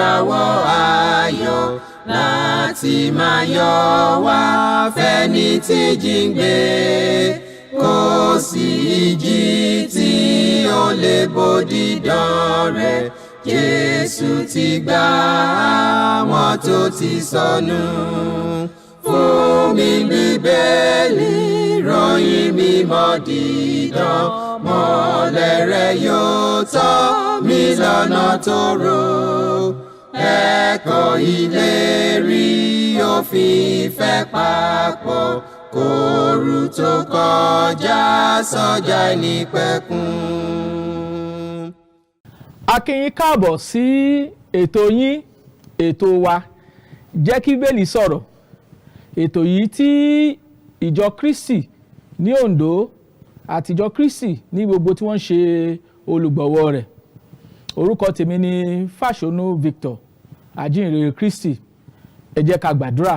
ìràwọ̀ ayọ̀ láti máa yọ wá fẹ́ni tí jíǹgbé. Kò sí ìjì tí ó lè bòdì dán rẹ̀. Jésù ti gbà àwọn tó ti sọnù. Fún mi Bíbélì, ròyìn mímọ́ dídán. Mọ́lẹ̀ rẹ̀ yóò tọ́ mi lọ́nà tòrò. Ẹ̀kọ́ ìlérí òfin ìfẹ́ papọ̀. Kóru tó kọjá sọ́jà ìnípẹ̀kun. A kí yín káàbọ̀ sí ètò yín, ètò wa Jẹ́ kí Bíbélì sọ̀rọ̀. Ètò yìí tí ìjọ Kristi ní Oǹdó àti ìjọ Kristi ní gbogbo tí wọ́n ṣe olùgbọ̀wọ́ rẹ̀. Orúkọ tèmi ni Fasonu Victor, Ajihinrere Kristi. Ẹ jẹ́ ká gbàdúrà.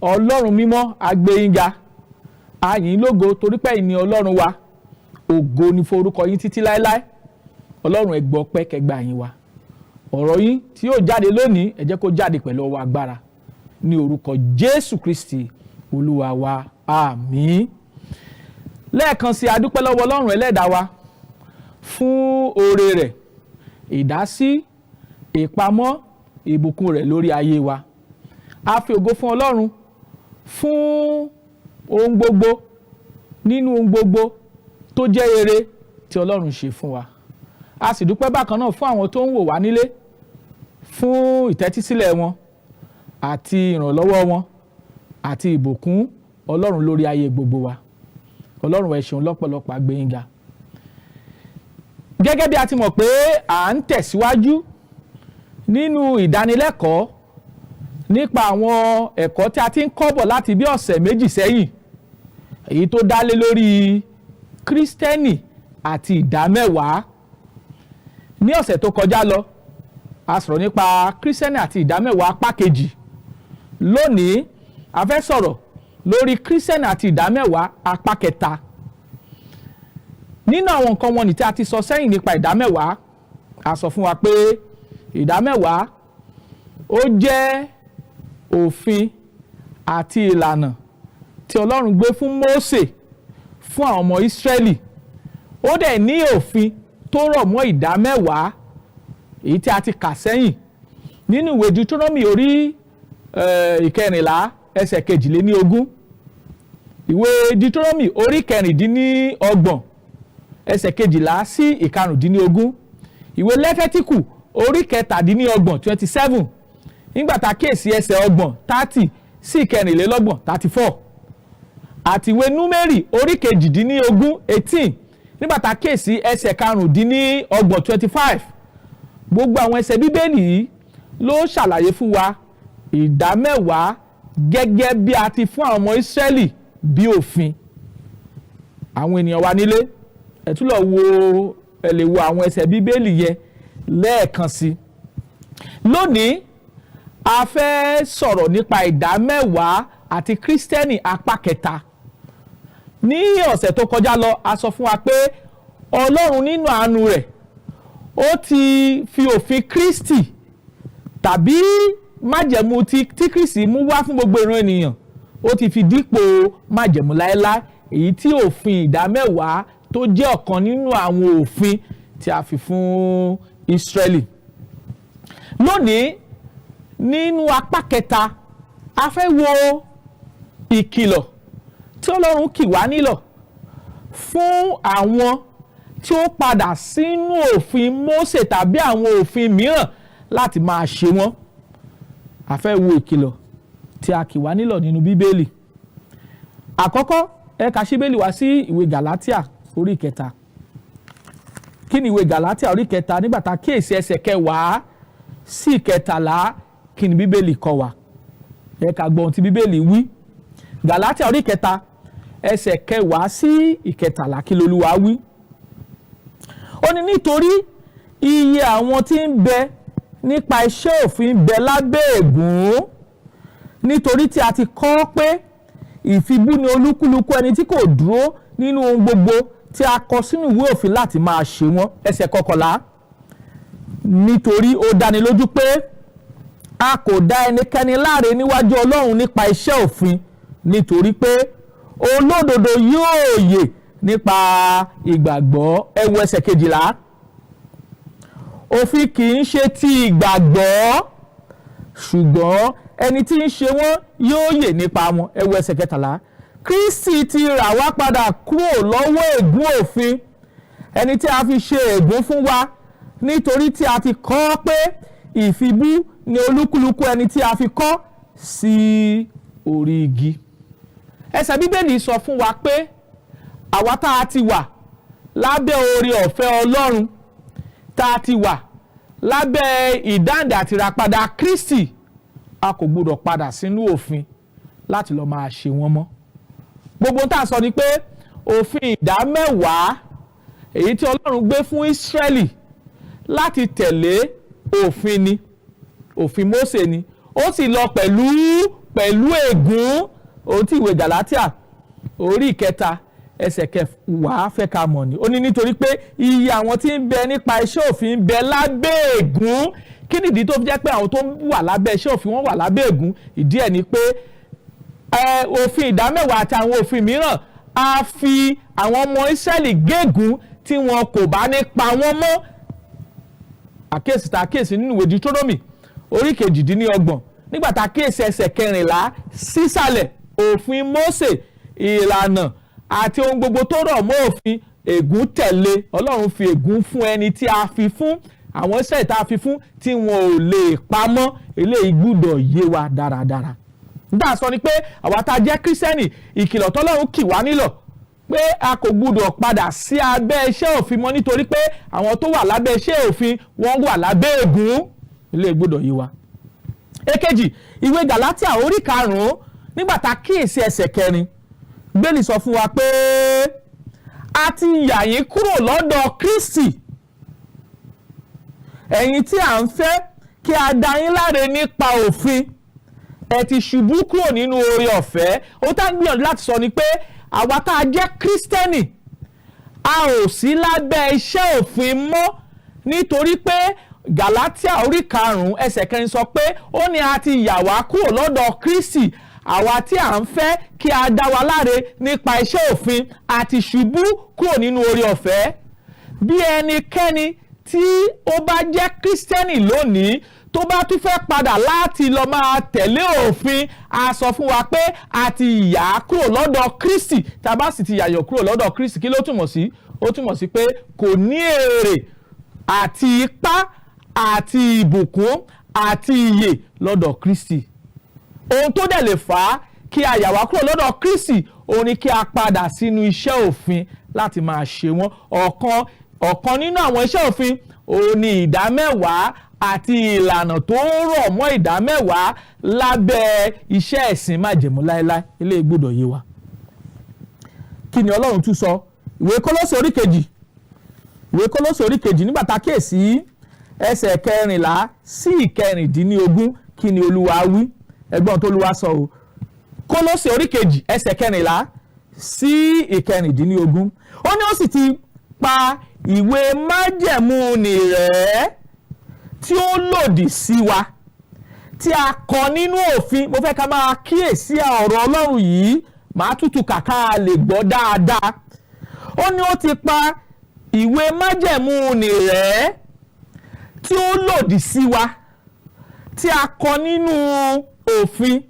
Ọlọ́run mímọ́, a gbé yín ga, a yìn yín lógo torí pé ẹ̀yin ni Ọlọ́run wa. Ògo ni fún orúkọ yín títí láéláé. Ọlọ́run ẹ gbọ́ pẹ́ kẹgbà yín wa. Ọ̀rọ̀ yín tí yóò jáde lónìí, ẹ jẹ́ kó jáde pẹ̀lú ọwọ́ agbára. Ní orúkọ Jésù Kristi Olúwa wa, àmín. Lẹ́ẹ̀kan sí a dúpẹ́ lọ́wọ́ Ọlọ́run ẹlẹ́dàá wa fún oore rẹ̀, ìdásí, ìpamọ́, ìbùkún rẹ̀ lórí ayé wa. A fi ògo fún Ọlọ́run fún ohun gbogbo, nínú ohun gbogbo tó jẹ́ ire tí Ọlọ́run ṣe fún wa. A sì dúpẹ́ bákan náà fún àwọn tó ń wò wá nílé, fún ìtẹ́tísílẹ̀ wọn àti ìrànlọ́wọ́ wọn àti ìbùkún Ọlọ́run lórí ayé gbogbo wa. Ọlọ́run ẹ ṣeun lọ́pọ̀lọpọ̀, a gbé yín ga. Gẹ́gẹ́ bí a ti mọ̀ pé à ń tẹ̀síwájú nínú ìdánilẹ́kọ̀ọ́ nípa àwọn ẹ̀kọ́ tí a ti ń kọ́ bọ̀ láti bí ọ̀sẹ̀ méjì sẹ́yìn, èyí tó dá lé lórí Kristiẹni àti ìdámẹ́wàá. Ní ọ̀sẹ̀ tó kọjá lọ, a sọ̀rọ̀ nípa Kristiẹni àti ìdámẹ́wàá apá kejì. Lónìí, a fẹ́ sọ̀rọ̀ lórí Kristiẹni àti ìdámẹ́wàá apá kẹta. Nínú àwọn nǹkan wọ̀nyí tí a ti sọ sẹ́yìn nípa ìdámẹ́wàá, a sọ fún wa pé ìdámẹ́wàá ó jẹ́ òfin àti ìlànà tí Ọlọ́run gbé fún Mósè fún àwọn ọmọ Ísírẹ́lì. Ó dẹ̀ ní òfin tó rọ̀ mọ́ ìdámẹ́wàá èyí tí a ti kà sẹ́yìn nínú ìwé Deuteronomy orí ìkẹrìnlá ẹsẹ̀ kejìléníogún, ìwé Deuteronomy orí kẹrìndínlọ́gbọ̀n ẹsẹ̀ kejìlá sí ìkarùndínlógún, ìwé Lẹ́fẹ́tíkù orí kẹtàdínlọ́gbọ̀n 27, nígbà tá a kíyèsí ẹsẹ̀ ọgbọ̀n 30 sí ìkẹrìnlélọ́gbọ̀n 34, àti ìwé Númérì orí kejìdínlógún 18, nígbà tá a kíyèsí ẹsẹ̀ karùndínlọ́gbọ̀n 25. Gbogbo àwọn ẹsẹ̀ Bíbélì yìí ló ṣàlàyé fún wa ìdámẹ́wàá gẹ́gẹ́ bí a ti fún àwọn ọmọ Ísírẹ́lì bí òfin. Àwọn ènìyàn wa nílé, ẹ tún lọ wo àwọn ẹsẹ̀ Bíbélì yẹn lẹ́ẹ̀kan sí. Lónìí a fẹ́ sọ̀rọ̀ nípa ìdámẹ́wàá àti Kristiẹni apá kẹta. Ní ọ̀sẹ̀ tó kọjá lọ, a sọ fún wa pé Ọlọ́run nínú àánú rẹ̀ ó ti fi òfin Kristi tàbí májẹ̀mú tí Kristi mú wá fún gbogbo ìran ènìyàn, ó ti fi dípò májẹ̀mú láéláé, èyí tí òfin ìdámẹ́wàá tó jẹ́ ọ̀kan nínú àwọn òfin tí a fi fún Ísírẹ́lì. Lónìí nínú apá kẹta, a fẹ́ wo ìkìlọ̀ tí Ọlọ́run kì wá nílọ̀ fún àwọn tí ó padà sínú òfin Mósè tàbí àwọn òfin mìíràn láti máa ṣe wọ́n. A fẹ́ wo ìkìlọ̀ tí a kì wá nílọ̀ nínú Bíbélì. Àkọ́kọ́, ẹ ká ṣí Bíbélì wá sí ìwé Gàlátíà orí kẹta. Kí ni ìwé Gàlátíà orí kẹta? Nígbà tá a kíyèsí ẹsẹ̀ kẹwàá sí ìkẹtàlá, kí ni Bíbélì kọ́ wa? Ẹ ká gbọ́ ohun tí Bíbélì wí. Gàlátíà orí kẹta ẹsẹ̀ kẹwàá sí ìkẹtàlá, kí l'Olúwa wí? Ó ní nítorí iye àwọn tí ń bẹ nípa iṣẹ́ òfin bẹ lábẹ́ ègún, nítorí tí a ti kọ pé ìfibú ni olúkúlùkù ẹni tí kò dúró nínú ohun gbogbo tí a kọ sínú ìwé òfin láti máa ṣe wọ́n. Ẹsẹ̀ kọkànlá, nítorí ó dáni lójú pé a kò dá ẹnikẹ́ni láre níwájú Ọlọ́run nípa iṣẹ́ òfin, nítorí pé olódodo yóò yè nípa ìgbàgbọ́. Ẹ wo ẹsẹ̀ 12. Òfin kì í ṣe ti ìgbàgbọ́, ṣùgbọ́n ẹni tí ń ṣe wọ́n yóò yè nípa wọn. Ẹ wo ẹsẹ̀ 13. Kristi ti rà wá padà kúrò lọ́wọ́ ègún òfin, ẹni tí a fi ṣe ègún fún wa, nítorí tí a ti kọ pé ìfibú ni olúkúlùkù ẹni tí a fi kọ́ sí orí igi. Ẹsẹ̀ Bíbélì sọ fún wa pé àwa tá a ti wà lábẹ́ oore ọ̀fẹ́ Ọlọ́run, tá a ti wà lábẹ́ ìdáǹdè àti ìràpadà Kristi, a kò gbọdọ̀ padà sínú òfin láti lọ máa ṣe wọ́n mọ́. Gbogbo tá a sọ ni pé òfin ìdámẹ́wàá èyí tí Ọlọ́run gbé fún Ísírẹ́lì láti tẹ̀lé òfin ni, òfin Mósè ni, ó sì lọ pẹ̀lú ègún. Ohun tí ìwé Gàlátíà orí 3 ẹsẹ̀ 10 fẹ́ ká mọ̀ ni. Ó ní nítorí pé iye àwọn tí ń bẹ nípa iṣẹ́ òfin ń bẹ lábẹ́ ègún. Kí nìdí tó fi jẹ́ pé àwọn tó wà lábẹ́ iṣẹ́ òfin wọ́n wà lábẹ́ ègún? Ìdí ẹ̀ ni pé òfin ìdámẹ́wàá àti àwọn òfin mìíràn a fi àwọn ọmọ Ísírẹ́lì gégùn tí wọn kò bá ní pa wọ́n mọ́. Àkíyèsí nínú ìwé Deuteronomy orí 28 nígbà tá a kíyèsí ẹsẹ̀ 14 sísàlẹ̀, òfin Mósè, ìlànà àti ohun gbogbo tó rọ̀ mọ́ òfin, ègún tẹ̀lé. Ọlọ́run fi ègún fún ẹni tí a fi fún, àwọn Ísírẹ́lì tá a fi fún tí wọn ò lè pamọ́. Eléyìí gbọ́dọ̀ yé wa dáradára. Nígbà sọ ni pé àwa tá a jẹ́ Kristiẹni, ìkìlọ̀ tọ́lọ́run kì wá nílọ̀ pé a kò gbọdọ̀ padà sí abẹ́ iṣẹ́ òfin mọ́, nítorí pé àwọn tó wà lábẹ́ iṣẹ́ òfin wọ́n wà lábẹ́ ègún. Eléyìí gbọdọ̀ yé wa. Èkejì, ìwé Gàlátíà orí 5 nígbà tá a kíyèsí ẹsẹ̀ 4, Bíbélì sọ fún wa pé a ti yà yín kúrò lọ́dọ̀ Kristi, ẹ̀yin tí à ń fẹ́ kí a dá yín láre nípa òfin, ẹ ti ṣubú kúrò nínú oore ọ̀fẹ́. Ó tá ń gbìyànjú láti sọ ni pé àwa tá a jẹ́ Kristiẹni a ò sí lábẹ́ iṣẹ́ òfin mọ́, nítorí pé Gàlátíà orí 5 ẹsẹ̀ 4 sọ pé ó ní a ti yà wá kúrò lọ́dọ̀ Kristi, àwa tí à ń fẹ́ kí a dá wa láre nípa iṣẹ́ òfin, a ti ṣubú kúrò nínú oore ọ̀fẹ́. Bí ẹnikẹ́ni tí ó bá jẹ́ Kristiẹni lónìí tó bá tún fẹ́ padà láti lọ máa tẹ̀lé òfin, a sọ fún wa pé a ti yà á kúrò lọ́dọ̀ Kristi. Tá a bá sì ti yàyọ̀ kúrò lọ́dọ̀ Kristi, kí ló túmọ̀ sí? Ó túmọ̀ sí pé kò ní èrè àti ipá àti ìbùkún àti ìyè lọ́dọ̀ Kristi. Ohun tó dẹ̀ lè fà á kí a yà wá kúrò lọ́dọ̀ Kristi, òun ni kí a padà sínú iṣẹ́ òfin láti máa ṣe wọ́n. Ọ̀kan nínú àwọn iṣẹ́ òfin òun ni ìdámẹ́wàá àti ìlànà tó rọ̀ mọ́ ìdámẹ́wàá lábẹ́ iṣẹ́ ẹ̀sìn májẹ̀mú láéláé. Eléyìí gbọ́dọ̀ yé wa. Kí ni Ọlọ́run tún sọ? Ìwé Kólósè orí 2 nígbà tá a kíyèsí ẹsẹ̀ 14 sí 15, kí ni Olúwa wí? Ẹgbọ́n tó Olúwa sọ o. Kólósè orí 2 ẹsẹ̀ 14 sí 15. Ó ní ó sì ti pa ìwé májẹ̀mú nì rẹ́ tí ó lòdì sí wa, tí a kọ nínú òfin. Mo fẹ́ ká máa kíyèsí ọ̀rọ̀ Ọlọ́run yìí, màá tútù kàkà lè gbọ́ dáadáa. Ó ní ó ti pa ìwé májẹ̀mú nì rẹ́ tí ó lòdì sí wa, tí a kọ nínú òfin,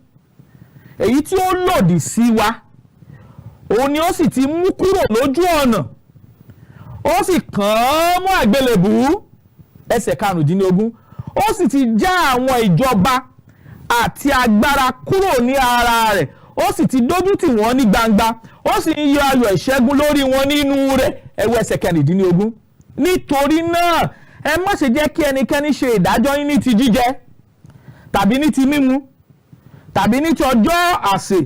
èyí tí ó lòdì sí wa, òun ni ó sì ti mú kúrò lójú ọ̀nà, ó sì kàn án mọ́ àgbélébùú. Ẹsẹ̀ 15, ó sì ti já àwọn ìjọba àti agbára kúrò ní ara rẹ̀, ó sì ti dójú tì wọ́n ní gbangba, ó sì ń yọ ayọ̀ ìṣẹ́gun lórí wọn nínú rẹ̀. Ẹ wo ẹsẹ̀ 16. Nítorí náà ẹ má ṣe jẹ́ kí ẹnikẹ́ni ṣe ìdájọ́ yín ní ti jíjẹ tàbí ní ti mímu tàbí ní ti ọjọ́ àsè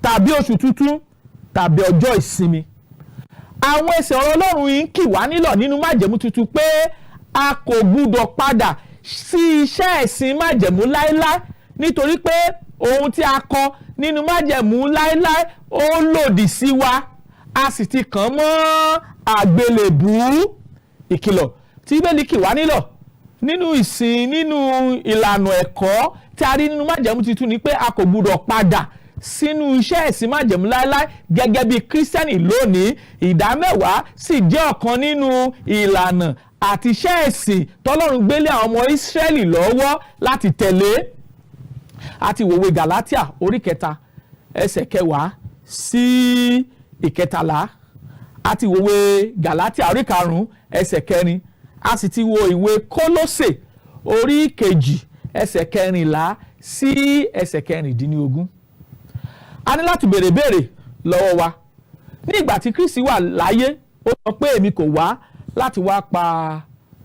tàbí oṣù tuntun tàbí ọjọ́ ìsinmi. Àwọn ẹsẹ̀ ọ̀rọ̀ Ọlọ́run yìí ń kì wá nílọ̀ nínú májẹ̀mú tuntun pé a kò gbúdọ̀ padà sí iṣẹ́ ẹ̀sìn májẹ̀mú láéláé, nítorí pé ohun tí a kọ nínú májẹ̀mú láéláé ó lòdì sí wa, a sì ti kàn mọ́ àgbélébùú. Ìkìlọ̀ tí Bíbélì kì wá nílọ̀ nínú ìsìn, nínú ìlànà ẹ̀kọ́ tí a rí nínú májẹ̀mú titun ni pé a kò gbọdọ̀ padà sínú iṣẹ́ ẹ̀sìn májẹ̀mú láéláé gẹ́gẹ́ bí Kristiẹni lónìí. Ìdámẹ́wàá sì jẹ́ ọ̀kan nínú ìlànà àti iṣẹ́ ẹ̀sìn tọ́lọ́run gbélé àwọn ọmọ Ísírẹ́lì lọ́wọ́ láti tẹ̀lé. Àti ìwòwe Gàlátíà orí 3 ẹsẹ̀ 10 sí 13. Àti ìwòwe Gàlátíà orí 5 ẹsẹ̀ 4. A sì ti wo ìwé Kólósè orí 2 ẹsẹ̀ 14 sí ẹsẹ̀ 16. A ní láti béèrè lọ́wọ́ wa. Ní ìgbà tí Kristi wà láyé, ó sọ pé èmi kò wá láti wá pa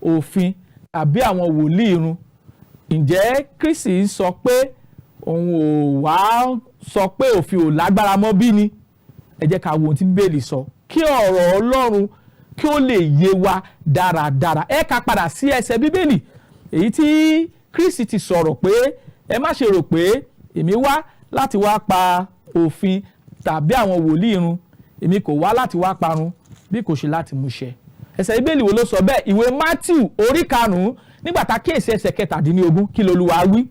òfin tàbí àwọn wòlíì run. Ǹjẹ́ Kristi sọ pé òun ò wá sọ pé òfin ò lágbára mọ́ bí ni? Ẹ jẹ́ ká wo ohun tí Bíbélì sọ kí ọ̀rọ̀ Ọlọ́run kí ó lè yé wa dáradára. Ẹ ká padà sí ẹsẹ̀ Bíbélì èyí tí Kristi ti sọ̀rọ̀ pé ẹ má ṣe rò pé èmi wá láti wá pa òfin tàbí àwọn wòlíì run. Èmi kò wá láti wá parun bí kò ṣe láti mú ṣẹ. Ẹsẹ̀ Bíbélì wo ló sọ bẹ́ẹ̀? Ìwé Mátíù orí 5 nígbà tá kíyèsí ẹsẹ̀ 17 kí l'Olúwa wí?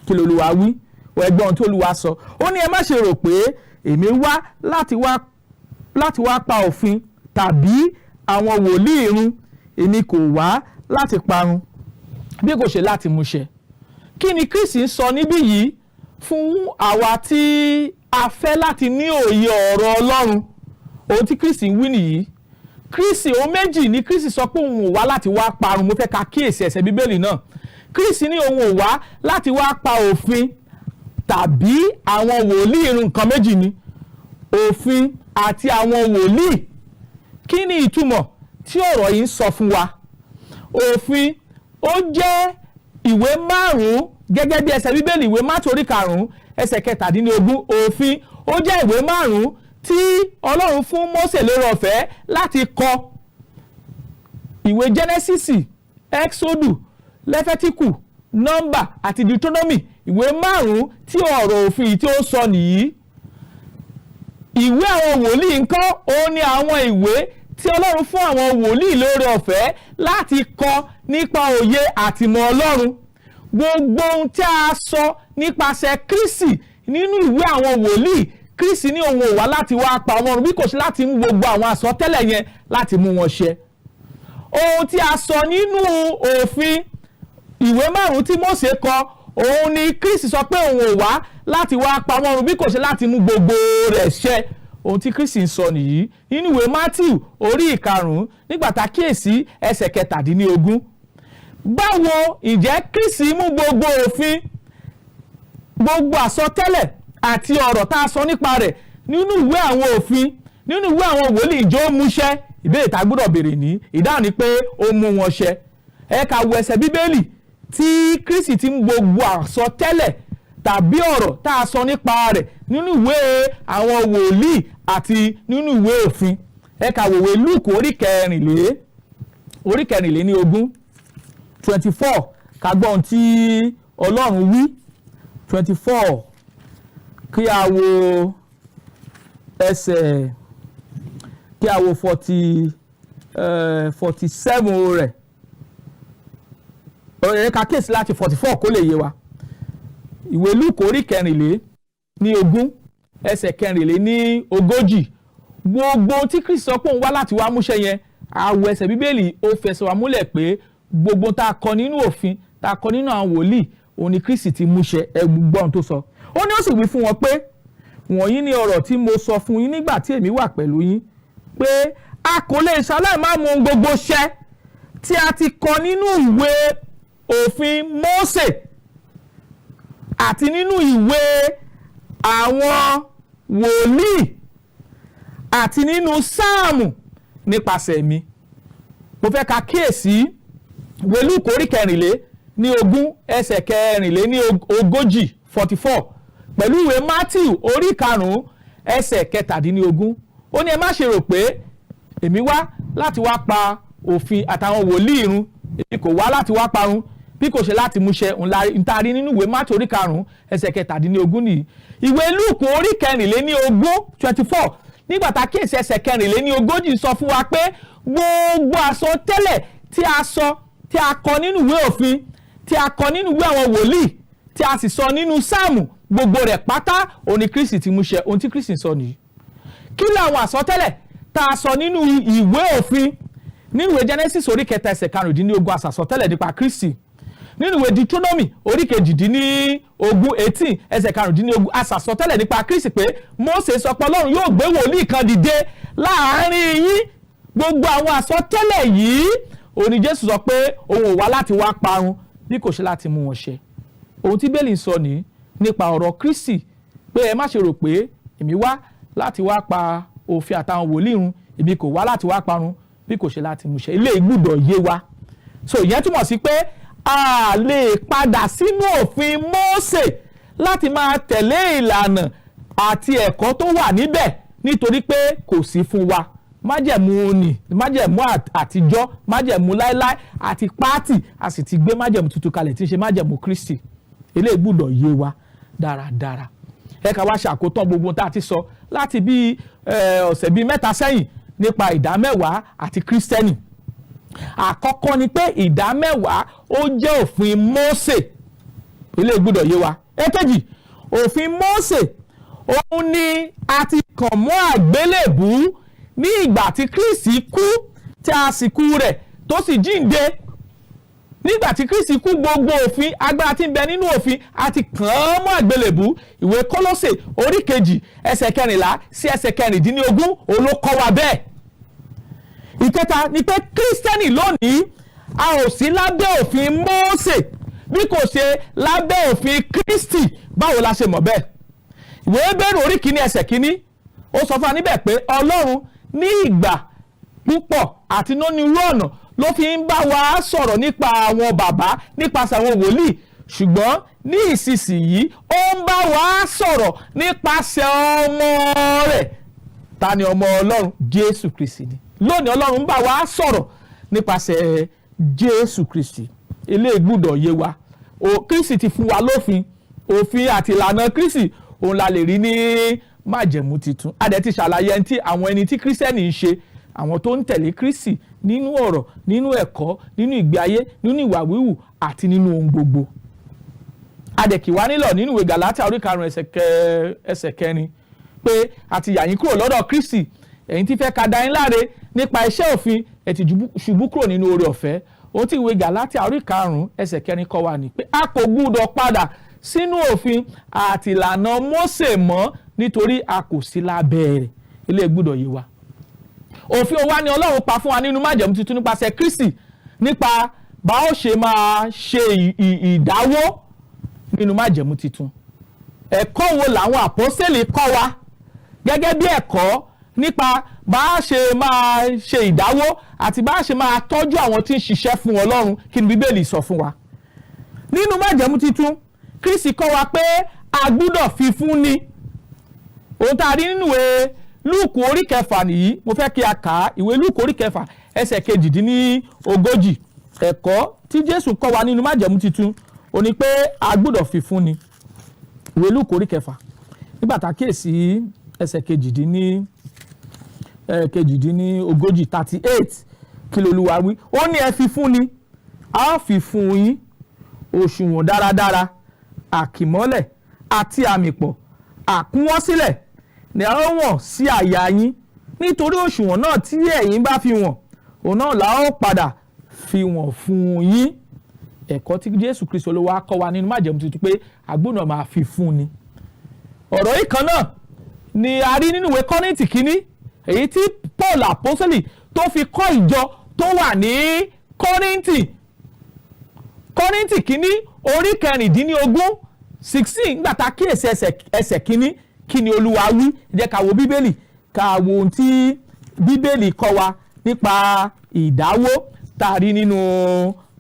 Kí l'Olúwa wí? Ẹgbọ́n ohun tí Olúwa sọ. Ó ní ẹ má ṣe rò pé èmi wá láti wá pa òfin tàbí àwọn wòlíì run. Èmi kò wá láti parun bí kò ṣe láti mú ṣẹ. Kí ni Kristi ń sọ níbí yìí fún àwa tí a fẹ́ láti ní òye ọ̀rọ̀ Ọlọ́run? Ohun tí Kristi ń wí nìyí. Kristi ohun méjì ni Kristi sọ pé òun ò wá láti wá parun. Mo fẹ́ ká kíyèsí ẹsẹ̀ Bíbélì náà. Kristi ní òun ò wá láti wá pa òfin tàbí àwọn wòlíì run. Nǹkan méjì ni òfin àti àwọn wòlíì. Kí ni ìtumọ̀ tí ọ̀rọ̀ yìí ń sọ fún wa? Òfin ó jẹ́ ìwé 5 gẹ́gẹ́ bí ẹsẹ̀ Bíbélì ìwé Mátíù orí 5 ẹsẹ̀ 17. Òfin ó jẹ́ ìwé 5 tí Ọlọ́run fún Mósè lórí ọ̀fẹ́ láti kọ. Ìwé Jẹ́nẹ́sísì, Ẹ́ksódù, Lẹ́fẹ́tíkù, Nọ́mbà àti Deuteronomy. Ìwé 5 tí ọ̀rọ̀ òfin yìí tí ó sọ nìyí. Ìwé àwọn wòlíì ńkọ́? Ó ní àwọn ìwé tí Ọlọ́run fún àwọn wòlíì lórí ọ̀fẹ́ láti kọ nípa òye àtìmọ̀ Ọlọ́run. Gbogbo ohun tí a sọ nípasẹ̀ Kristi nínú ìwé àwọn wòlíì, Kristi ní òun ò wá láti wá pa wọ́n run bí kò ṣe láti mú gbogbo àwọn àsọtẹ́lẹ̀ yẹn láti mú wọn ṣẹ. Ohun tí a sọ nínú òfin ìwé 5 tí Mósè kọ, òun ni Kristi sọ pé òun ò wá láti wá pa wọ́n run bí kò ṣe láti mú gbogbo rẹ̀ ṣẹ. Ohun tí Kristi ń sọ nìyí nínú ìwé Mátíù orí 5 nígbà tá kíyèsí ẹsẹ̀ 17. Báwo ǹjẹ́ Kristi mú gbogbo òfin, gbogbo àsọtẹ́lẹ̀ àti ọ̀rọ̀ tá a sọ nípa rẹ̀ nínú ìwé àwọn òfin, nínú ìwé àwọn wòlíì, ǹjẹ́ ó mú ṣẹ? Ìbéèrè tá gbọ́dọ̀ béèrè ní ìdáhùn ni pé ó mú wọn ṣẹ. Ẹ ká wo ẹsẹ̀ Bíbélì tí Kristi ti mú gbogbo àsọtẹ́lẹ̀ tàbí ọ̀rọ̀ tá a sọ nípa rẹ̀ nínú ìwé àwọn wòlíì àti nínú ìwé òfin. Ẹ ká wo ìwé Lúùkù orí 14 24 ká gbọ́ ohun tí Ọlọ́run wí. 24 kí a wo ẹsẹ̀, kí a wo 47 rẹ̀. Ẹ ká kíyèsí láti 44 kó lè yé wa. Ìwé Lúùkù orí 14 ẹsẹ̀ 40. Gbogbo tí Kristi sọ pé òun wá láti wá múṣẹ yẹn, àwọ̀ ẹsẹ̀ Bíbélì ó fẹsẹ̀ wa múlẹ̀ pé gbogbo tá a kọ nínú òfin, tá a kọ nínú àwọn wòlíì, òun ni Kristi ti múṣẹ. Ẹ gbọ́ ohun tó sọ. Ó ní ó sì wí fún wọn pé wọ̀nyí ni ọ̀rọ̀ tí mo sọ fún yín nígbà tí èmi wà pẹ̀lú yín, pé a kò lè ṣaláì má mú ohun gbogbo ṣẹ tí a ti kọ nínú ìwé òfin Mósè àti nínú ìwé àwọn wòlíì àti nínú sáàmù nípasẹ̀ mi. Mo fẹ́ ká kíyèsí ìwé Lúùkù orí 14 ẹsẹ̀ 40 44 pẹ̀lú ìwé Mátíù orí 5 ẹsẹ̀ 17. Ó ní ẹ má ṣe rò pé èmi wá láti wá pa òfin àtàwọn wòlíì run. Èmi kò wá láti wá parun bí kò ṣe láti múṣẹ. Ntaari nínú ìwé Mátíù orí 5 ẹsẹ̀ 17 nìyí. Ìwé Lúùkù orí 14 24 nígbà tá kíyèsí ẹsẹ̀ 40 sọ fún wa pé gbogbo àsọtẹ́lẹ̀ tí a sọ tí a kọ nínú ìwé òfin, tí a kọ nínú ìwé àwọn wòlíì, tí a sì sọ nínú sáàmù, gbogbo rẹ̀ pátá òun ni Kristi ti mú ṣẹ. Ohun tí Kristi sọ nìyí. Kí ni àwọn àsọtẹ́lẹ̀ tá a sọ nínú ìwé òfin? Nínú ìwé Genesis orí kẹta ẹsẹ̀ 15 àsọtẹ́lẹ̀ nípa Kristi. Nínú ìwé Deuteronomy orí 18 ẹsẹ̀ 15 àsọtẹ́lẹ̀ nípa Kristi pé Mósè sọ pé Ọlọ́run yóò gbé wòlíì kan dìde láàárín yín. Gbogbo àwọn àsọtẹ́lẹ̀ yìí òní Jésù sọ pé òun ò wá láti wá parun bí kò ṣe láti mú wọn ṣẹ. Ohun tí Bíbélì sọ ní nípa ọ̀rọ̀ Kristi pé ẹ má ṣe rò pé èmi wá láti wá pa òfin àtàwọn wòlíì run, èmi kò wá láti wá parun bí kò ṣe láti mú ṣẹ. Ilé ìgbúdọ̀ yé wa. So ìyẹn túmọ̀ sí pé a lè padà sínú òfin Mósè láti máa tẹ̀lé ìlànà àti ẹ̀kọ́ tó wà níbẹ̀ nítorí pé kò sí fún wa. Májẹ̀mú ni májẹ̀mú àtijọ́, májẹ̀mú láéláé àti pátì, a sì ti gbé májẹ̀mú tuntun kalẹ̀ tí ń ṣe májẹ̀mú Kristi. Eléyìí gbọ́dọ̀ yé wa dáradára. Ẹ ká wá ṣàkótán gbogbo tá a ti sọ láti bí ọ̀sẹ̀ bíi 3 sẹ́yìn nípa ìdámẹ́wàá àti Kristiẹni. Àkọ́kọ́ ni pé ìdámẹ́wàá ó jẹ́ òfin Mósè. Eléyìí gbọ́dọ̀ yé wa. Èkejì, òfin Mósè òun ni a ti kàn mọ́ àgbélébù ní ìgbà tí Kristi kú, tí a sì kú rẹ̀ tó sì jíǹde. Nígbà tí Kristi kú, gbogbo òfin agbára tí ń bẹ nínú òfin a ti kàn án mọ́ àgbélébù. Ìwé Kólósè orí 2 ẹsẹ̀ 14 sí ẹsẹ̀ 15 òun ló kọ́ wa bẹ́ẹ̀. Ìkẹta ni pé Kristiẹni lónìí a ò sí lábẹ́ òfin Mósè bí kò ṣe lábẹ́ òfin Kristi. Báwo la ṣe mọ̀ bẹ́ẹ̀? Ìwé Hébérù orí 1 ẹsẹ̀ 1 ó sọ fún wa níbẹ̀ pé Ọlọ́run ní ìgbà púpọ̀ àti onírúurú ọ̀nà ló fi ń bá wa sọ̀rọ̀ nípa àwọn bàbá nípasẹ̀ àwọn wòlíì, ṣùgbọ́n ní ìsinsìnyí ó ń bá wa sọ̀rọ̀ nípasẹ̀ ọmọ rẹ̀. Ta ni ọmọ Ọlọ́run? Jésù Kristi ni. Lónìí Ọlọ́run ń bá wa sọ̀rọ̀ nípasẹ̀ Jésù Kristi. Eléyìí gbọ́dọ̀ yé wa. Kristi ti fún wa lófin, òfin àti ìlànà Kristi òun la lè rí ní májẹ̀mú titun. A dẹ̀ ti ṣàlàyé àwọn ẹni tí Kristiẹni ń ṣe, àwọn tó ń tẹ̀lé Kristi nínú ọ̀rọ̀, nínú ẹ̀kọ́, nínú ìgbé ayé, nínú ìwà wíwù àti nínú ohun gbogbo. A dẹ̀ kì wá nílọ̀ nínú ìwé Gàlátíà orí 5 ẹsẹ̀ 4 pé a ti yà yín kúrò lọ́dọ̀ Kristi, ẹ̀yin tí fẹ́ ká dá yín láre nípa iṣẹ́ òfin, ẹ ti ṣubú kúrò nínú oore ọ̀fẹ́. Ohun tí ìwé Gàlátíà orí 5 ẹsẹ̀ 4 kọ́ wa ni pé a kò gbúdọ̀ padà sínú òfin àti ìlànà Mósè mọ́ nítorí a kò sí lábẹ́ rẹ̀. Ilé gbọ́dọ̀ yé wa. Òfin wa ni Ọlọ́run pa fún wa nínú májẹ̀mú tuntun nípasẹ̀ Kristi nípa bá ó ṣe máa ṣe ìdáwó nínú májẹ̀mú tuntun. Ẹ̀kọ́ wo làwọn àpọ́sítélì kọ́ wa gẹ́gẹ́ bí ẹ̀kọ́ nípa bá a ṣe máa ṣe ìdáwó àti bá a ṣe máa tọ́jú àwọn tí ń ṣiṣẹ́ fún Ọlọ́run. Kí ni Bíbélì sọ fún wa? Nínú májẹ̀mú tuntun, Kristi kọ́ wa pé a gbọ́dọ̀ fi fún ni. Ohun tá a rí nínú ìwé Lúùkù orí 6 nìyí, mo fẹ́ kí a kà á. Ìwé Lúùkù orí 6 ẹsẹ̀ 42. Ẹ̀kọ́ tí Jésù kọ́ wa nínú májẹ̀mú tuntun ó ní pé a gbọ́dọ̀ fi fún ni. Ìwé Lúùkù orí 6 nígbà tá a kíyèsí ẹsẹ̀ 42 38 kí l'Olúwa wí? Ó ní ẹ fi fún ni, a ó fi fún yín òṣùwọ̀n dáradára, àkìmọ́lẹ̀ àti àmìpọ̀, àkúnwọ́sílẹ̀ ni a ó wọ̀n sí àyà yín, nítorí òṣùwọ̀n náà tí ẹ̀yin bá fi wọ̀n, òun náà la ó padà fi wọ̀n fún yín. Ẹ̀kọ́ tí Jésù Kristi Olúwa kọ́ wa nínú májẹ̀mú tuntun pé a gbọ́dọ̀ máa fi fún ni. Ọ̀rọ̀ yìí kan náà ni a rí nínú ìwé Kọ́ríńtì kínní, èyí tí Paul apostoli tó fi kọ́ ìjọ tó wà ní Kọ́ríńtì kínní orí 16 nígbà tá a kíyèsí ẹsẹ̀ kínní, kí ni Olúwa wí? Jẹ́ ká wo Bíbélì, ká wo ohun tí Bíbélì kọ́ wa nípa ìdáwó tá a rí nínú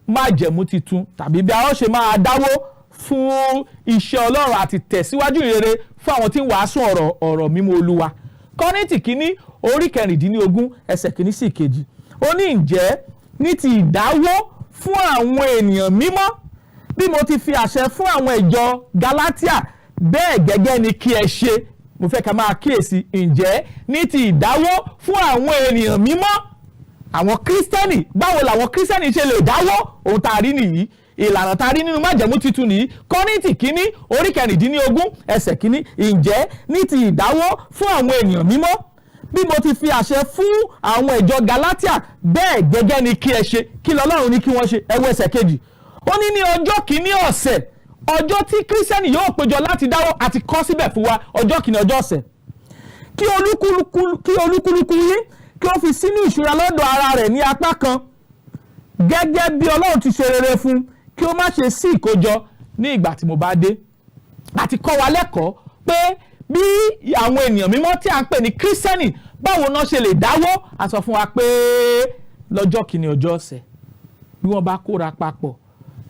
májẹ̀mú titun, tàbí bí a ó ṣe máa dáwó fún iṣẹ́ Ọlọ́run àti tẹ̀síwájú ìrere fún àwọn tí ń wàásù ọ̀rọ̀ mímọ́ Olúwa. Kọ́ríńtì kínní orí 16 ẹsẹ̀ 1 sí 2. Ó ní ǹjẹ́ ní ti ìdáwó fún àwọn ènìyàn mímọ́, bí mo ti fi àṣẹ fún àwọn ìjọ Gálátíà, bẹ́ẹ̀ gẹ́gẹ́ ni kí ẹ ṣe. Mo fẹ́ ká máa kíyèsí, ǹjẹ́ ní ti ìdáwó fún àwọn ènìyàn mímọ́, àwọn Kristiẹni, báwo làwọn Kristiẹni ṣe lè dáwọ́? Ohun tá a rí nìyí, ìlànà tá a rí nínú májẹ̀mú titun nìyí. Kọ́ríńtì kínní orí 16 ẹsẹ̀ kínní. Ǹjẹ́ ní ti ìdáwọ́ fún àwọn ènìyàn mímọ́, bí mo ti fi àṣẹ fún àwọn ìjọ Galatia, bẹ́ẹ̀ gẹ́gẹ́ ni kí ẹ ṣe. Kí l'Ọlọ́run ní kí wọ́n ṣe? Ẹ wo ẹsẹ̀ kejì. Ó ní ọjọ́ kìíní ọ̀sẹ̀, ọjọ́ tí Kristiẹni yóò péjọ láti dáwọ́, àti kọ síbẹ̀ fún wa ọjọ́ kìíní ọjọ́ ọ̀sẹ̀. Kí olúkúlùkù yín kí ó fi sínú ìṣúra lọ́dọ̀ ara rẹ̀ ní apá kan, gẹ́gẹ́ bí Ọlọ́run ti ṣe rere fún, kí ó má ṣe sí ìkójọ ní ìgbà tí mo bá dé. Àti kọ́ wa lẹ́kọ̀ọ́ pé bí àwọn ènìyàn mímọ́ tí a ń pè ní Kristiẹni, báwo náà ṣe lè dáwọ́? A sọ fún wa pé lọ́jọ́ kìíní ọjọ́ ọ̀sẹ̀, bí wọ́n bá kóra papọ̀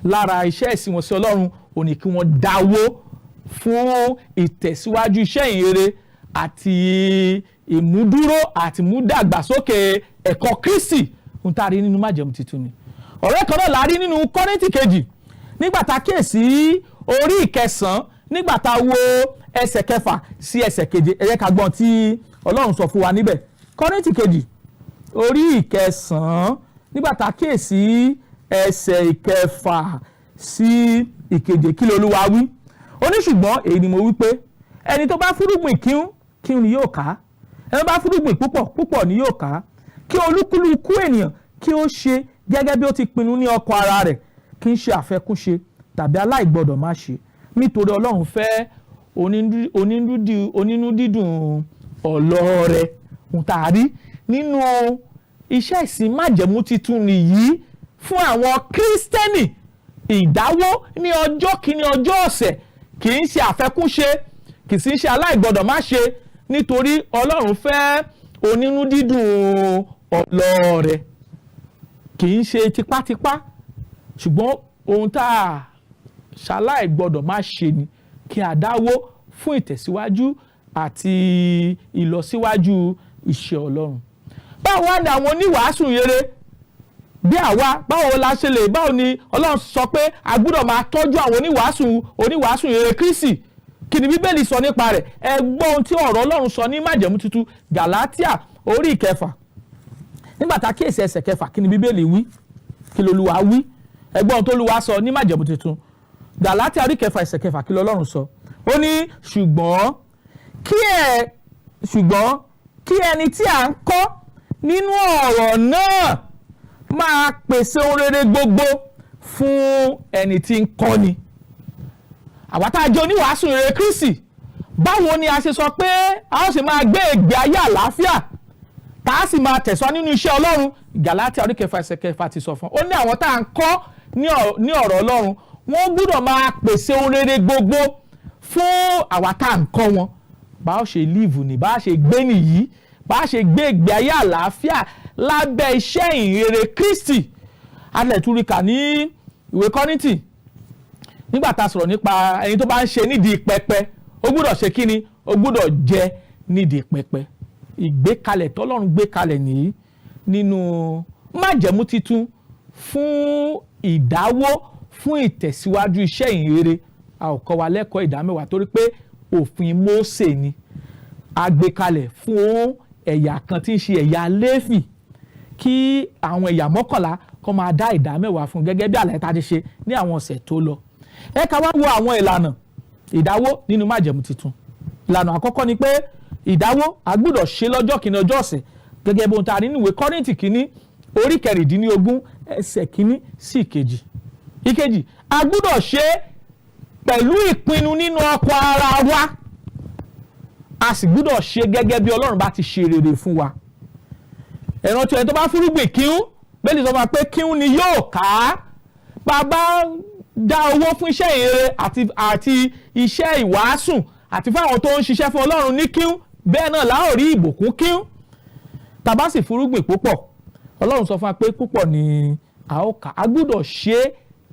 lára iṣẹ́ ìsìn wọn sí Ọlọ́run, ó ní kí wọ́n dáwọ́ fún ìtẹ̀síwájú iṣẹ́ ìyìnrere àti ìmúdúró àti ìmúdàgbàsókè ẹ̀kọ́ Kristi. Ohun tá a rí nínú májẹ̀mú titun ni. Ọ̀rẹ́ kan náà la rí nínú Kọ́ríńtì kejì, nígbà tá a kíyèsí orí 9, nígbà tá a wo ẹsẹ̀ 6 sí ẹsẹ̀ 7. Ẹ jẹ́ ká gbọ́n tí Ọlọ́run sọ fún wa níbẹ̀. Kọ́ríńtì kejì orí 9, nígbà tá a kíyèsí ẹsẹ̀ 6 sí 7. Kí l'Olúwa wí? Ó ní ṣùgbọ́n èyí ni mo wí pé ẹni tó bá fúrúgbìn kíhun ni yóò ká, ẹni tó bá fúrúgbìn púpọ̀ ni yóò ká. Kí olúkúlùkù ènìyàn kí ó ṣe gẹ́gẹ́ bí ó ti pinnu ní ọkàn ara rẹ̀, kì í ṣe àfẹ́kúṣe tàbí aláìgbọ́dọ̀ má ṣe, nítorí Ọlọ́run fẹ́ onínú dídùn ọlọ́rẹ. Ohun tá a rí nínú iṣẹ́ ìsìn májẹ̀mú titun nìyí fún àwọn Kristiẹni. Ìdáwọ́ ní ọjọ́ kìíní ọjọ́ ọ̀sẹ̀ kì í ṣe àfẹ́kúṣe, kì í ṣe aláìgbọ́dọ̀ má ṣe, nítorí Ọlọ́run fẹ́ onínú dídùn ọlọ́rẹ. Kì í ṣe tipátipá, ṣùgbọ́n ohun tá a ṣaláìgbọ́dọ̀ má ṣe ni kí a dáwọ́ fún ìtẹ̀síwájú àti ìlọsíwájú iṣẹ́ Ọlọ́run. Báwo wá ni àwọn oníwàásù rere bí àwa, báwo la ṣe lè, báwo ni Ọlọ́run sọ pé a gbọ́dọ̀ máa tọ́jú àwọn oníwàásù rere Kristi? Kí ni Bíbélì sọ nípa rẹ̀? Ẹ gbọ́ ohun tí ọ̀rọ̀ Ọlọ́run sọ ní májẹ̀mú tuntun, Galatia orí 9. Nígbà tá a kíyèsí ẹsẹ̀ 6, kí ni Bíbélì wí? Kí l'Olúwa wí? Ẹ gbọ́ ohun tó Olúwa sọ ní májẹ̀mú tuntun, Galatia orí 9 ẹsẹ̀ 6. Kí l'Ọlọ́run sọ? Ó ní ṣùgbọ́n kí ẹni tí a ń kọ́ nínú ọ̀rọ̀ náà máa pèsè ohun rere gbogbo fún ẹni tí ń kọ́ni. Àwa tá a jẹ́ oníwàásù rere Kristi, báwo ni a ṣe sọ pé a ó ṣe máa gbé ìgbé ayé àlàáfíà tá a sì máa tẹ̀sọ́ nínú iṣẹ́ Ọlọ́run? Galatia orí 9 ẹsẹ̀ 6 ti sọ fún. Ó ní àwọn tá a ń kọ́ ní ọ̀rọ̀ Ọlọ́run, wọ́n gbọ́dọ̀ máa pèsè ohun rere gbogbo fún àwa tá a ń kọ́ wọn. Bá a ṣe live ni, bá a ṣe gbé nìyí, bá a ṣe gbé ìgbé ayé àlàáfíà lábẹ́ iṣẹ́ ìhìnrere Kristi. Alẹ́túríkà ní ìwé Kọ́ríńtì, nígbà tá a sọ̀rọ̀ nípa ẹni tó bá ń ṣe nídìí pẹpẹ, ó gbọ́dọ̀ ṣe kí ni? Ó gbọ́dọ̀ jẹ nídìí pẹpẹ. Ìgbékalẹ̀ tọ́lọ́run gbé kalẹ̀ nìyí nínú májẹ̀mú titun fún ìdáwọ́ fún ìtẹ̀síwájú iṣẹ́ ìhìnrere. A ò kọ́ wa lẹ́kọ̀ọ́ ìdámẹ́wàá torí pé òfin Mósè ni a gbé kalẹ̀ fún ẹ̀yà kan tí ń ṣe ẹ̀yà Léfì, kí àwọn ẹ̀yà 11 kó máa dá ìdámẹ́wàá fún, gẹ́gẹ́ bí àlàyé tá a ti ṣe ní àwọn ọ̀sẹ̀ tó lọ. Ẹ ká wá wo àwọn ìlànà ìdáwọ́ nínú májẹ̀mú titun. Ìlànà àkọ́kọ́ ni pé ìdáwọ́ a gbọ́dọ̀ ṣe lọ́jọ́ kìíní ọjọ́ ọ̀sẹ̀, gẹ́gẹ́ bí ohun tá a rí nínú ìwé Kọ́ríńtì kìíní orí 16 ẹsẹ̀ 1 sí 2. Ìkejì, a gbọ́dọ̀ ṣe pẹ̀lú ìpinnu nínú ọkàn ara wa, a sì gbọ́dọ̀ ṣe gẹ́gẹ́ bí Ọlọ́run bá ti ṣe rere fún wa. Ẹ̀ràn tí ẹni tó bá fúrúgbìn kíhún, bẹ́ẹ̀ ni sọ ma pé kíhún ni yóò ká. Bàbá dá owó fún iṣẹ́ ìhìnrere àti iṣẹ́ ìwàásù àti fáwọn tó ń ṣiṣẹ́ fún Ọlọ́run ní kíhún, bẹ́ẹ̀ náà la ó rí ìbùkún kíhún. Tàbá sì fúrúgbìn púpọ̀, Ọlọ́run sọ fún wa pé púpọ̀ ni a ó ká. A gbọ́dọ̀ ṣe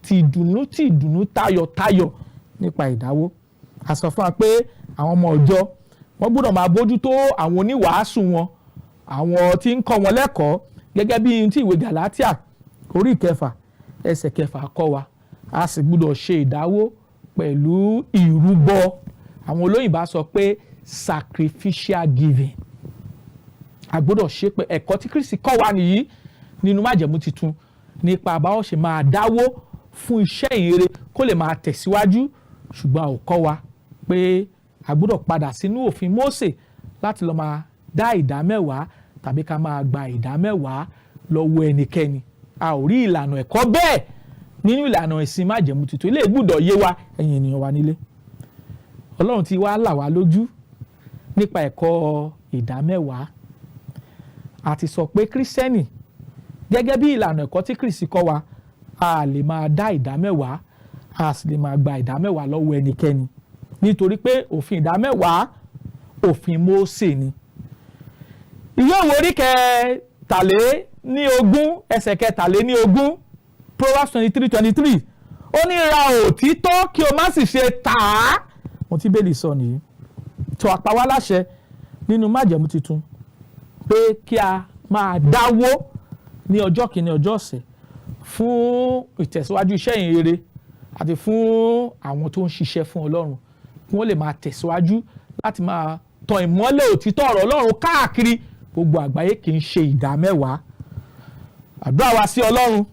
tìdùnnú tayọ̀tayọ̀ nípa ìdáwó. A sọ fún wa pé àwọn ọmọ ọjọ́ wọ́n gbọ́dọ̀ máa bójútó àwọn oníwàásù wọn, àwọn tí ń kọ́ wọn lẹ́kọ̀ọ́, gẹ́gẹ́ bí tí ìwé Galatia orí 9 ẹsẹ̀ 6 kọ́ wa. A sì gbọ́dọ̀ ṣe ìdáwó pẹ̀lú ìrúbọ. Àwọn olóyìnbá sọ pé sacrificial giving. A gbọ́dọ̀ ṣe pé ẹ̀kọ́ tí Kristi kọ́ wa nìyí nínú májẹ̀mú titun nípa bá ó ṣe máa dáwó fún iṣẹ́ ìyìnrere kó lè máa tẹ̀síwájú, ṣùgbọ́n a ò kọ́ wa pé a gbọ́dọ̀ padà sínú òfin Mósè láti lọ máa dá ìdámẹ́wàá tàbí ká máa gba ìdámẹ́wàá lọ́wọ́ ẹnikẹ́ni. A ò rí ìlànà ẹ̀kọ́ bẹ́ẹ̀ nínú ìlànà ìsìn májẹ̀mú titun. Ilé gbọ́dọ̀ yé wa, ẹ̀yin ènìyàn wa nílé. Ọlọ́run ti wá là wá lójú nípa ẹ̀kọ́ ìdámẹ́wàá. A ti sọ pé Kristiẹni gẹ́gẹ́ bí ìlànà ẹ̀kọ́ tí Kristi kọ́ wa, a lè máa dá ìdámẹ́wàá, a sì lè máa gba ìdámẹ́wàá lọ́wọ́ ẹnikẹ́ni nítorí pé òfin ìdámẹ́wàá òfin Mósè ni. Ìwé Òwe orí kẹtàléníogún ẹsẹ̀ kẹtàléníogún Proverbs 23:23 ó ní ra òtítọ́ kí o má sì ṣe tà á. Mo ti Bíbélì sọ nìyí. Tó apá wá láṣẹ nínú májẹ̀mú titun pé kí a máa dáwó ní ọjọ́ kìíní ọjọ́ ọ̀sẹ̀ fún ìtẹ̀síwájú iṣẹ́ ìyìnrere àti fún àwọn tó ń ṣiṣẹ́ fún Ọlọ́run kí wọ́n lè máa tẹ̀síwájú láti máa tan ìmọ́lẹ̀ òtítọ́ ọ̀rọ̀ Ọlọ́run káàkiri gbogbo àgbáyé, kì í ṣe ìdámẹ́wàá. Àdúrà wa sí Ọlọ́run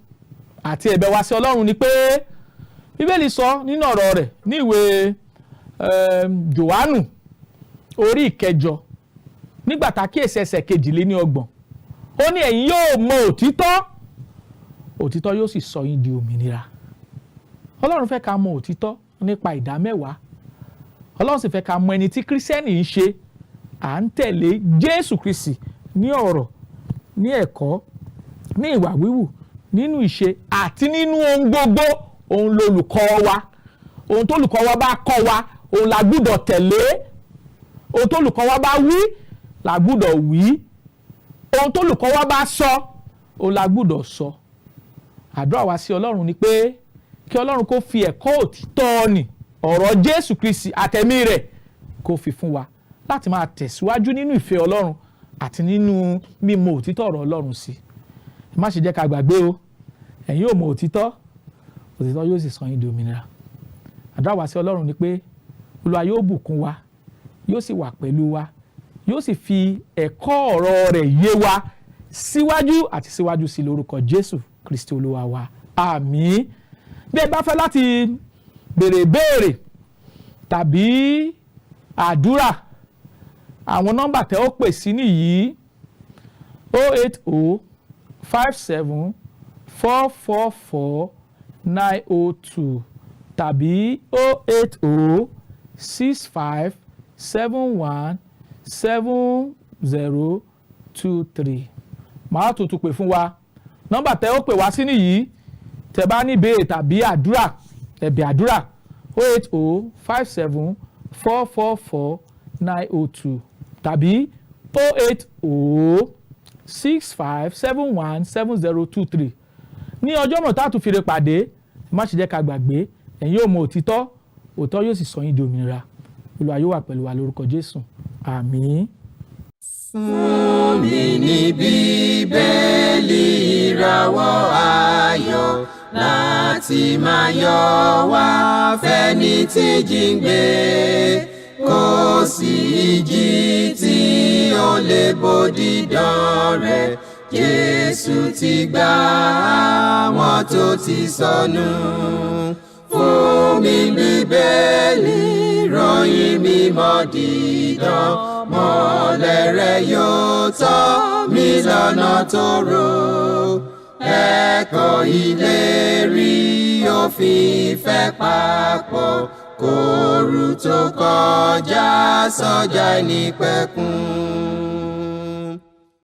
àti ẹ̀bẹ̀ wa sí Ọlọ́run ni pé Bíbélì sọ nínú ọ̀rọ̀ rẹ̀ ní ìwé Jòhánù orí ìkẹjọ nígbà tá a kíyèsí ẹsẹ̀ 22 ó ní ẹ̀yin yóò mọ òtítọ́, òtítọ́ yóò sì sọ yín di òmìnira. Ọlọ́run fẹ́ ká mọ òtítọ́ nípa ìdámẹ́wàá. Ọlọ́run sì fẹ́ ká mọ ẹni tí Kristiẹni ń ṣe. À ń tẹ̀lé Jésù Kristi ní ọ̀rọ̀, ní ẹ̀kọ́, ní ìwà wíwù, nínú ìṣe àti nínú ohun gbogbo. Òun lolùkọ́ wa. Ohun tó olùkọ́ wa bá kọ́ wa, òun la gbọ́dọ̀ tẹ̀lé. Ohun tó olùkọ́ wa bá wí, la gbọ́dọ̀ wí. Ohun tó olùkọ́ wa bá sọ, òun la gbọ́dọ̀ sọ. Àdúrà wa sí Ọlọ́run ni pé kí Ọlọ́run kó fi ẹ̀kọ́ òtítọ́ ni ọ̀rọ̀ Jésù Kristi àtẹ̀mí rẹ̀ kó fi fún wa láti máa tẹ̀síwájú nínú ìfẹ́ Ọlọ́run àti nínú mímọ̀ òtítọ́ ọ̀rọ̀ Ọlọ́run sí. Ẹ má ṣe jẹ́ ká gbàgbé o, ẹ̀yin yóò mọ òtítọ́, òtítọ́ yóò sì sọ yín di òmìnira. Àdúrà wa sí Ọlọ́run ni pé Olúwa yóò bùkún wa, yóò sì wà pẹ̀lú wa, yóò sì fi ẹ̀kọ́ ọ̀rọ̀ rẹ̀ yé wa síwájú àti síwájú sí lórúkọ Jésù Kristi Olúwa wa. Àmín. Bí ẹ bá fẹ́ láti béèrè ìbéèrè tàbí àdúrà, àwọn nọ́mbà tẹ́ ó pè sí nìyí 08057444902 tàbí 08065717023. Màá tuntun pè fún wa. Nọ́mbà tẹ́ ó pè wá sí nìyí tẹ́ bá ní ìbéèrè tàbí àdúrà, ẹ̀bẹ̀ àdúrà 08057444902 tàbí 08065717023. Ní ọjọ́ náà tá a tún fi re pàdé, má ṣe jẹ́ ká gbàgbé, ẹ̀yin yóò mọ òtítọ́, òtítọ́ yóò sì sọ yín di òmìnira. Olúwa yóò wà pẹ̀lú wa lórúkọ Jésù. Àmín. Fún mi ní Bíbélì ìràwọ̀ ayọ̀ láti máa yọ wá fẹ́ni tí jíǹgbé. Kò sí ìjì tí ó lè bòdì dán rẹ̀. Jésù ti gbà àwọn tó ti sọnù. Fún mi Bíbélì ìròyìn mímọ́ dídán. Mọ́lẹ̀ rẹ̀ yóò tọ́ mi lọ́nà tòrò. Ẹ̀kọ́ ìlérí òfin ìfẹ́ papọ̀. Kóru tó kọjá sọ́jà ìnípẹ̀kun.